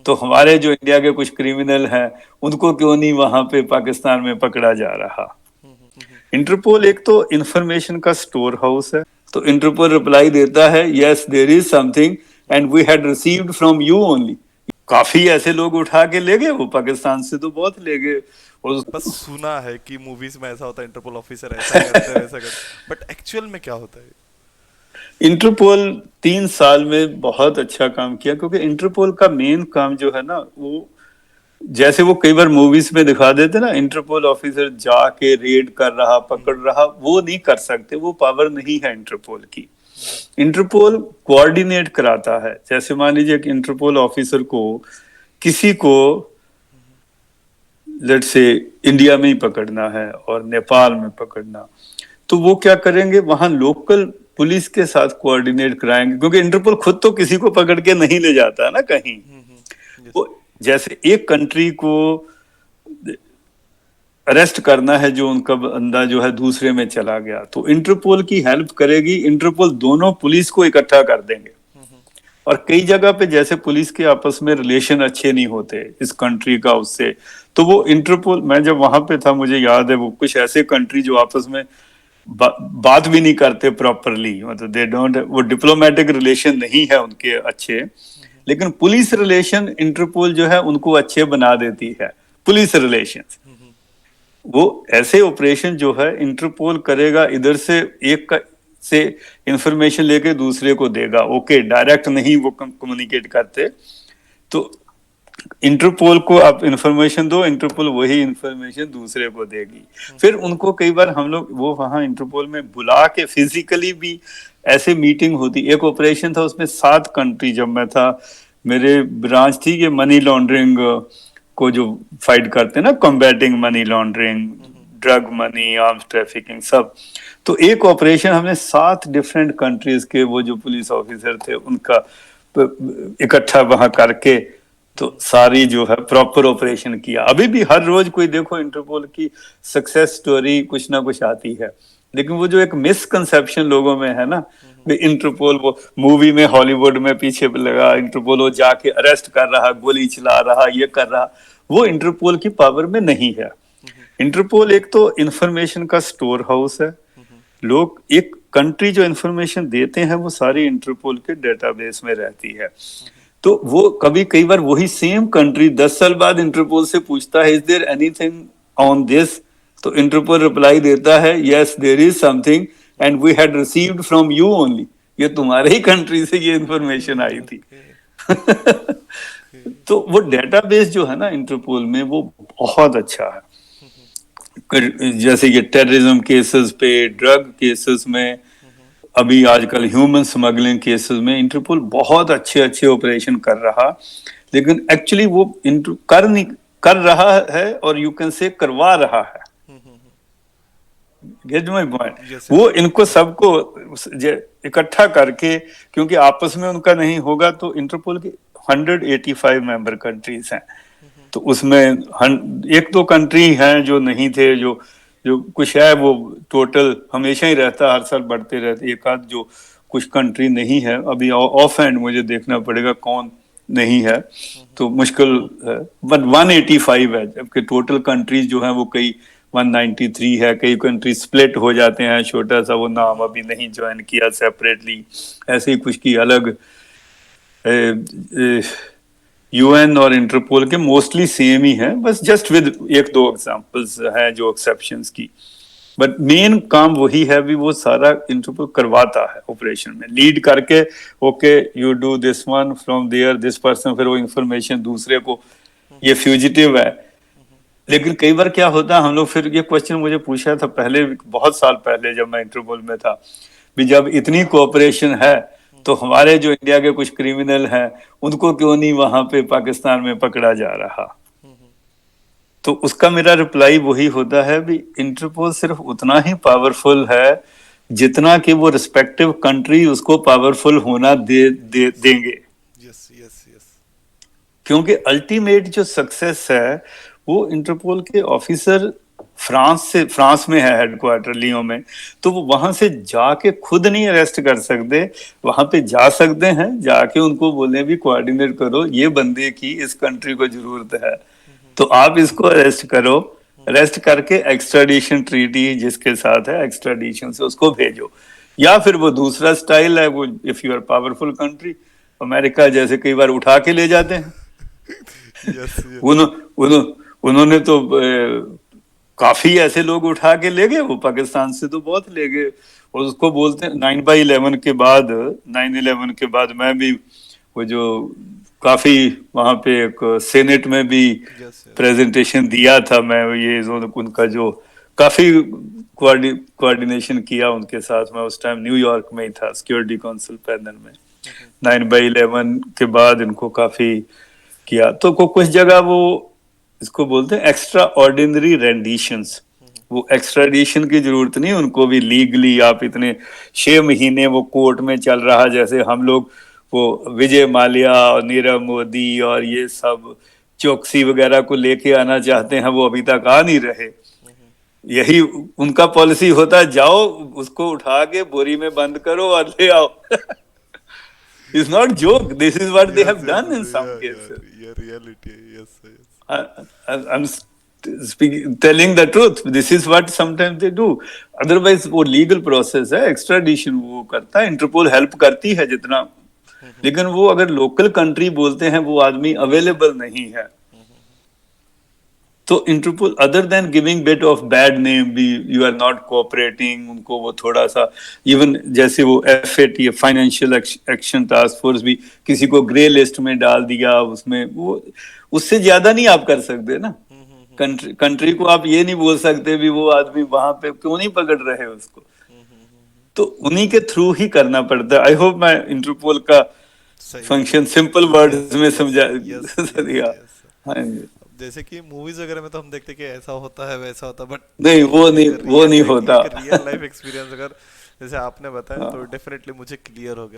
तो हमारे जो इंडिया के कुछ क्रिमिनल हैं उनको क्यों नहीं वहां पे पाकिस्तान में पकड़ा जा रहा। इंटरपोल एक तो इंफॉर्मेशन का स्टोर हाउस है। तो इंटरपोल रिप्लाई देता है yes there is something and we had received from you only. काफी ऐसे लोग उठा के ले गए, वो पाकिस्तान से तो बहुत ले गए। और बस सुना है कि मूवीज में ऐसा होता है, इंटरपोल ऑफिसर ऐसा करते हैं वैसा करते, बट एक्चुअल में क्या होता है? इंटरपोल 3 साल में बहुत अच्छा काम किया, क्योंकि इंटरपोल का मेन काम जो है ना, वो जैसे वो कई बार मूवीज में दिखा देते ना, इंटरपोल ऑफिसर जाके रेड कर रहा, पकड़ रहा, वो नहीं कर सकते, वो पावर नहीं है इंटरपोल की। इंटरपोल कोऑर्डिनेट कराता है। जैसे मान लीजिए कि इंटरपोल ऑफिसर को किसी को लेट से इंडिया में ही पकड़ना है और नेपाल में पकड़ना, तो वो क्या करेंगे, वहां लोकल पुलिस के साथ कोऑर्डिनेट कराएंगे, क्योंकि इंटरपोल खुद तो किसी को पकड़ के नहीं ले जाता है ना कहीं। यस। वो जैसे एक कंट्री को अरेस्ट करना है, जो उनका बंदा जो है दूसरे में चला गया, तो इंटरपोल की हेल्प करेगी। इंटरपोल दोनों पुलिस को इकट्ठा कर देंगे। और कई जगह पे जैसे पुलिस के आपस में रिलेशन अच्छे नहीं होते इस कंट्री का उससे, तो वो इंटरपोल, मैं जब वहां पे था मुझे याद है, वो कुछ ऐसे कंट्री जो आपस में बात भी नहीं करते प्रॉपरली, मतलब दे डोंट, वो डिप्लोमेटिक रिलेशन नहीं है उनके अच्छे, लेकिन पुलिस रिलेशन इंटरपोल जो है उनको अच्छे बना देती है। पुलिस रिलेशंस, वो ऐसे ऑपरेशन जो है इंटरपोल करेगा, इधर से एक का से इंफॉर्मेशन लेके दूसरे को देगा। ओके, डायरेक्ट नहीं वो कम्युनिकेट करते। तो इंटरपोल को आप इंफॉर्मेशन दो, इंटरपोल वही इंफॉर्मेशन दूसरे को देगी। फिर उनको कई बार हम लोग वो वहां इंटरपोल में बुला के फिजिकली भी ऐसे मीटिंग होती। एक ऑपरेशन था उसमें 7 कंट्री, जब मैं था, मेरे ब्रांच थी ये मनी लॉन्ड्रिंग को जो फाइट करते हैं ना, combating money laundering, drug money, arms trafficking, सब। तो एक ऑपरेशन हमने 7 डिफरेंट कंट्रीज के वो जो पुलिस ऑफिसर थे उनका इकट्ठा वहां करके, तो सारी जो है प्रॉपर ऑपरेशन किया। अभी भी हर रोज कोई देखो इंटरपोल की सक्सेस स्टोरी कुछ ना कुछ आती है। लेकिन वो जो एक मिसकंसेप्शन लोगों में है ना, इंटरपोल वो मूवी में हॉलीवुड में पीछे लगा, इंटरपोल वो जाके अरेस्ट कर रहा, गोली चला रहा, ये कर रहा, वो इंटरपोल की पावर में नहीं है। इंटरपोल एक तो इंफॉर्मेशन का स्टोर हाउस है। लोग एक कंट्री जो इंफॉर्मेशन देते हैं वो सारी इंटरपोल के डेटाबेस में रहती है। तो वो कभी कई बार वही सेम कंट्री 10 साल बाद इंटरपोल से पूछता है is there anything on this, तो इंटरपोल रिप्लाई देता है yes there is something and we had received from you only. ये तुम्हारे ही कंट्री से ये इंफॉर्मेशन आई थी। ओके। ओके। तो वो डेटाबेस जो है ना इंटरपोल में, वो बहुत अच्छा है। जैसे ये टेररिज्म केसेस पे, ड्रग केसेस में, अभी आजकल ह्यूमन स्मगलिंग केसेस में इंटरपोल बहुत अच्छे अच्छे ऑपरेशन कर रहा। लेकिन एक्चुअली वो कर नहीं कर रहा है, और यू कैन से करवा रहा है। Gate my point. यस वो यस। इनको सबको इकट्ठा करके, क्योंकि आपस में उनका नहीं होगा, तो इंटरपोल के 185 मेंबर कंट्रीज हैं। तो उसमें एक दो कंट्री हैं जो नहीं थे, जो जो कुछ है वो टोटल हमेशा ही रहता, हर साल बढ़ते रहते। एक आध जो कुछ कंट्री नहीं है, अभी ऑफ हैंड मुझे देखना पड़ेगा कौन नहीं है, तो मुश्किल है। बट 185 है, जबकि टोटल कंट्रीज जो है वो कई 193 है। कई कंट्री स्प्लिट हो जाते हैं, छोटा सा वो नाम अभी नहीं ज्वाइन किया सेपरेटली, ऐसे ही कुछ की अलग। यूएन और इंटरपोल के मोस्टली सेम ही है, बस जस्ट विद एक दो एग्जांपल्स हैं जो एक्सेप्शंस की। बट मेन काम वही है, भी वो सारा इंटरपोल करवाता है ऑपरेशन में, लीड करके। Okay, you do this one from there this person, फिर वो इंफॉर्मेशन दूसरे को, ये फ्यूजिटिव है। लेकिन कई बार क्या होता है, हम लोग फिर ये क्वेश्चन मुझे पूछा था पहले, बहुत साल पहले जब मैं इंटरपोल में था, भी जब इतनी कोऑपरेशन है, तो हमारे जो इंडिया के कुछ क्रिमिनल हैं उनको क्यों नहीं वहां पे पाकिस्तान में पकड़ा जा रहा। तो उसका मेरा रिप्लाई वही होता है, भी इंटरपोल सिर्फ उतना ही पावरफुल है जितना कि वो रिस्पेक्टिव कंट्री उसको पावरफुल होना देंगे। Yes yes yes. क्योंकि अल्टीमेट जो सक्सेस है वो इंटरपोल के ऑफिसर फ्रांस में है हेडक्वार्टर लियो में, तो वो वहां से जाके खुद नहीं अरेस्ट कर सकते, वहां पे जा सकते हैं, जाके उनको बोले भी कोऑर्डिनेट करो, ये बंदे की इस कंट्री को जरूरत है, तो आप इसको अरेस्ट करो, अरेस्ट करके एक्स्ट्राडिशन ट्रीटी जिसके साथ है एक्स्ट्राडिशन से उसको भेजो। या फिर वो दूसरा स्टाइल है, वो if you are powerful country, America जैसे कई बार उठा के ले जाते हैं। Yes yes. उन्हों, उन्हों, उन्होंने तो काफी ऐसे लोग उठा के ले गए, वो पाकिस्तान से तो बहुत ले गए, और उसको बोलते हैं 9/11 के बाद, 9/11 के बाद मैं भी वो जो काफी वहां पे एक सेनेट में भी यस यस। प्रेजेंटेशन दिया था मैं, ये उनका जो काफी कोऑर्डिनेशन किया उनके साथ, मैं उस टाइम न्यूयॉर्क में ही था सिक्योरिटी काउंसिल पैनल में। 9/11 के बाद इनको काफी किया, तो कुछ जगह वो इसको बोलते हैं एक्स्ट्रा ऑर्डिनरी रेंडिशंस, वो एक्स्ट्राडिशन की जरूरत नहीं उनको भी लीगली, आप इतने 6 महीने वो कोर्ट में चल रहा, जैसे हम लोग वो विजय माल्या और नीरव मोदी और ये सब चौकसी वगैरह को लेके आना चाहते हैं, वो अभी तक आ नहीं रहे। यही उनका पॉलिसी होता है, जाओ उसको उठा के बोरी में बंद करो और ले आओ। It's not joke, this is what they have has done in US, some या केसेस। ये रियलिटी है, yes yes. I'm telling the truth. This is what sometimes they do. Otherwise, वो लीगल प्रोसेस है, एक्स्ट्राडिशन वो करता है, interpole help करती है जितना, लेकिन वो अगर लोकल कंट्री बोलते हैं वो आदमी अवेलेबल नहीं है, तो Interpol other than giving bit of bad name भी, यू आर नॉट कोऑपरेटिंग, उनको वो थोड़ा सा, इवन जैसे वो FAT financial action task force भी किसी को ग्रे लिस्ट में डाल दिया, उसमें वो उससे ज्यादा नहीं आप कर सकते ना। कंट्री को आप ये नहीं बोल सकते भी वो आदमी वहां पे क्यों नहीं पकड़ रहे उसको, तो उन्हीं के थ्रू ही करना पड़ता है। आई होप मैं इंटरपोल का सही फंक्शन है। सिंपल यस वर्ड्स में समझा यस दिया। यस। हाँ जी। जैसे कि मूवीज वगैरह में तो हम देखते हैं कि ऐसा होता है वैसा होता है, बट नहीं वो नहीं, एक वो रियल नहीं एक, होता। एक रियल लाइफ एक्सपीरियंस अगर जैसे आपने बताया हाँ। तो डेफिनेटली मुझे क्लियर हो गया।